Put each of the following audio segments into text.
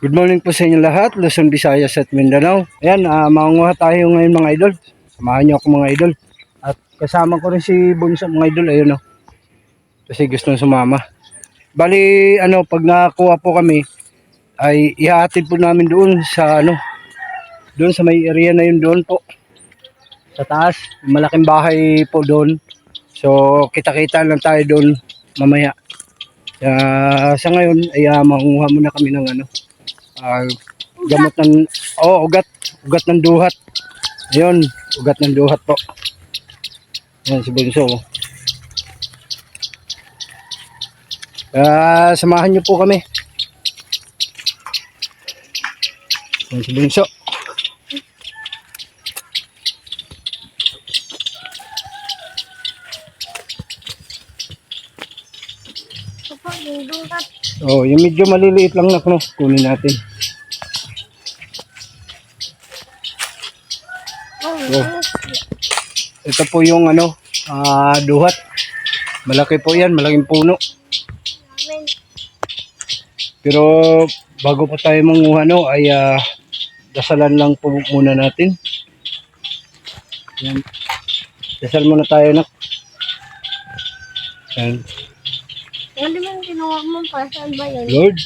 Good morning po sa inyo lahat, Luzon, Visayas at Mindanao. Ayan, mangunguha tayo ngayon mga idol. Samahan niyo ako mga idol. At kasama ko rin si Bunso mga idol, ayun o. Kasi gustong sumama. Bali, pag nakakuha po kami, ay ihahatid po namin doon sa doon sa may area na yun doon po. Sa taas, malaking bahay po doon. So, kita-kita lang tayo doon mamaya. Sa ngayon, ay mangunguha muna kami ng gamot ng ugat ng duhat. Ayun, ugat ng duhat po. Yan si Bunso. Samahan niyo po kami. Yan si Bunso. Oh, yung medyo maliliit lang na kunin natin. Oh. Ito po yung duhat. Malaki po yan, malaking puno. Pero bago pa tayo manguha ay dasalan lang po muna natin. Yan. Dasal muna tayo nak. Yan. Ano man ginawa mo para saan ba yun? Lord,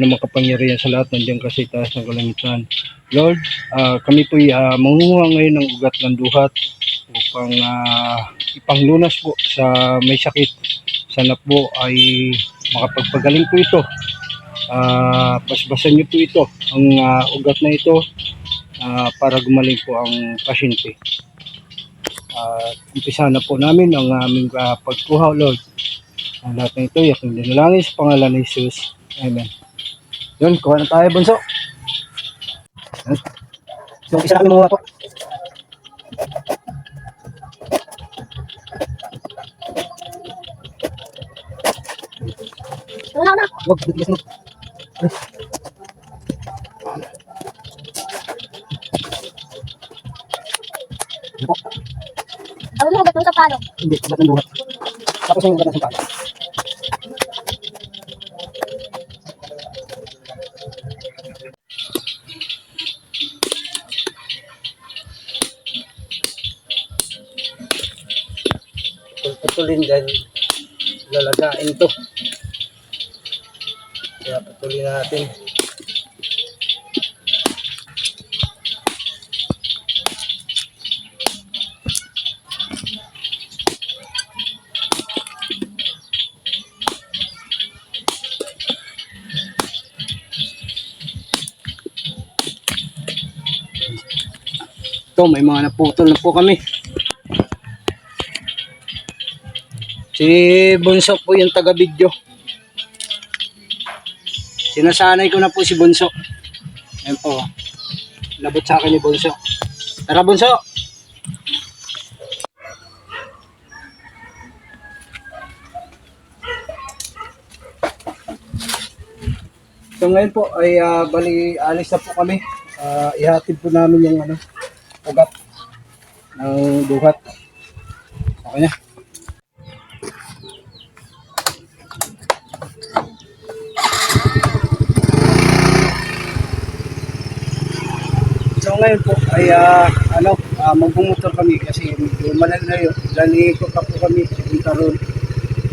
na makapangyarihan sa lahat, nandiyan kasi taas ng kalangitan. Lord, kami po mangunguha ngayon ng ugat ng duhat upang ipanglunas po sa may sakit. Sana po ay makapagpagaling po ito. Pasbasan niyo po ito, ang ugat na ito, para gumaling po ang pasyente. Umpisa na po namin ang aming pagkuha, Lord. Ang lahat ng ito, yaking dinalangin sa pangalan ni Jesus. Amen. Yun, kuha na tayo, Bunso. So, isa kami mga po. Wala na. Wag, bigas mo. Ano mo gatong sa palo? Hindi, ugat ng duhat. Tapos yung ugat ng sampal. Putulin dahil lalagain to. Kaya putulin natin. Ito, may mga naputol na po kami. Si Bunso po yung taga-video. Sinasanay ko na po si Bunso. Ayan po. Labot sa akin ni Bunso. Tara, Bunso! So ngayon po ay bali alis na po kami. Ihatid po namin yung ugat ng duhat. Okay na. So ngayon po ay magbumotor kami kasi medyo malalayo. Ikot pa po kami sa Puntaron.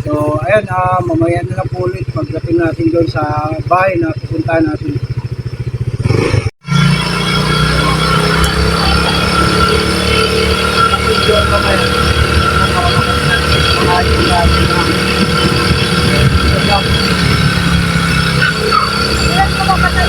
So ayun, mamaya na lang po ulit pagdating natin doon sa bahay na pupuntahan natin. Doon mamaya natin Ilan ko mapatay?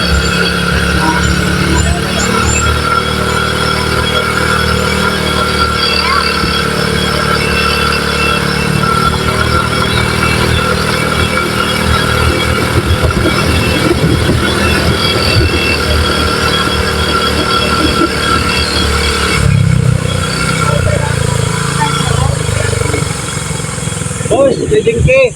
Boss, Jejengke!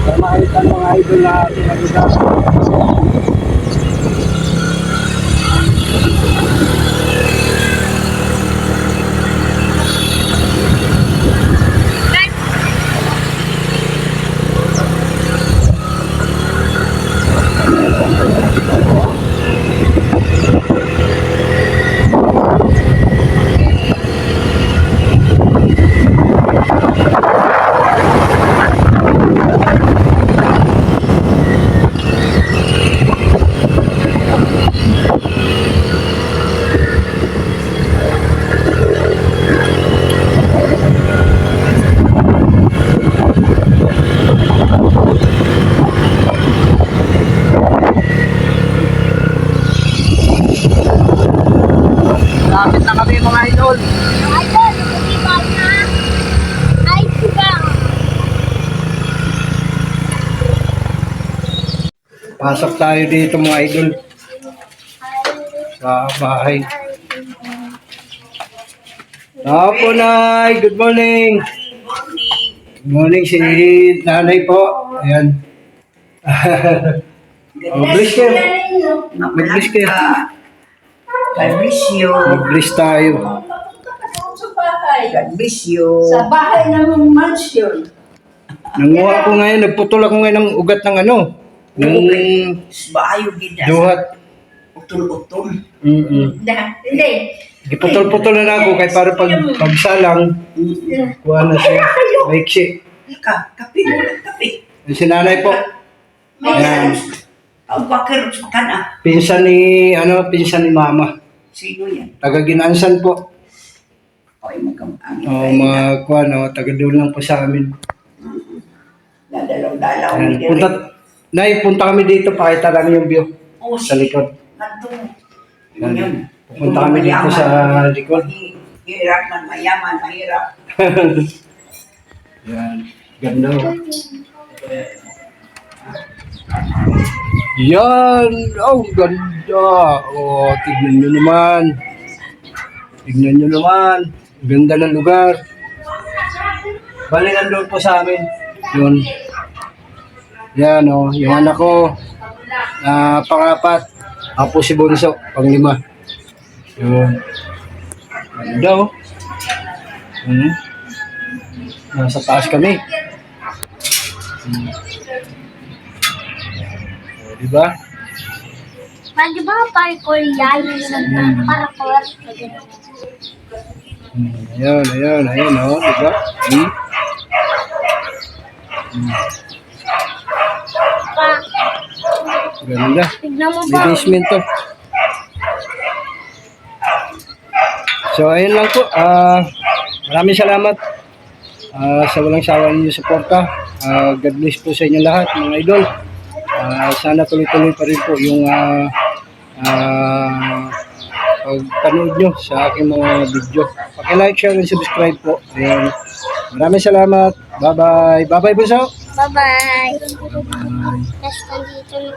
Para makita ng mga idol na pinag-ugas. kami mga idol. Idol, nag-ibang na. Ay, ibang. Pasok tayo dito mga idol. Sa bahay. Apo, Nay. Good morning. Good morning si nanay po. Ayan. Oh, bless kayo. Mag-bless kayo. God bless you. Mag-bless tayo. God bless you. Sa bahay ng mansion. Nanguha ko ngayon, nagputol ako ngayon ng ugat ng ano. Ng Bayo gid. duhat. Utol-utol. Hindi. Giputol-putol na ako kay para pagsalang, kuha na siya. Maiksi. Ika, kape mo lang, kape. Yung si nanay po. Ayan. Ang bakir ka na. Pinsan ni mama. Sino yan? Taga Ginansan po. Okay, magkamang. Mga kuha, taga doon lang po sa amin. Dadalaw-dalaw. Ayan. Punta kami dito, pakita namin yung view sa likod. Yan. Pupunta kami dito sa likod. Hirap man, mayaman, mahirap. Yan. Ganda. Yan. Oh, ganda. Oh, tignan nyo naman. Tignan nyo naman. Ganda ng lugar. Bali nandun po sa amin. Yun. Yan, oh. Yung anak ko. Pangapat. Apo si Bunso. Panglima. Yun. Ganda, oh. Nasa taas kami. Diba? Pwede ba parkour yan? Parkour. Ayan, oh. Diba? Pa, Ganda. tignan mo May pa. basement to. So, ayun lang po. Maraming salamat sa walang sawa niyo suporta. God bless po sa inyo lahat, mga idol. Sana tuloy-tuloy pa rin po yung pagpanood nyo sa aking mga video. Paki-like, share, and subscribe po. Ayan. Maraming salamat. Bye-bye. Bye-bye, Bunso. Bye-bye. Tapos nandito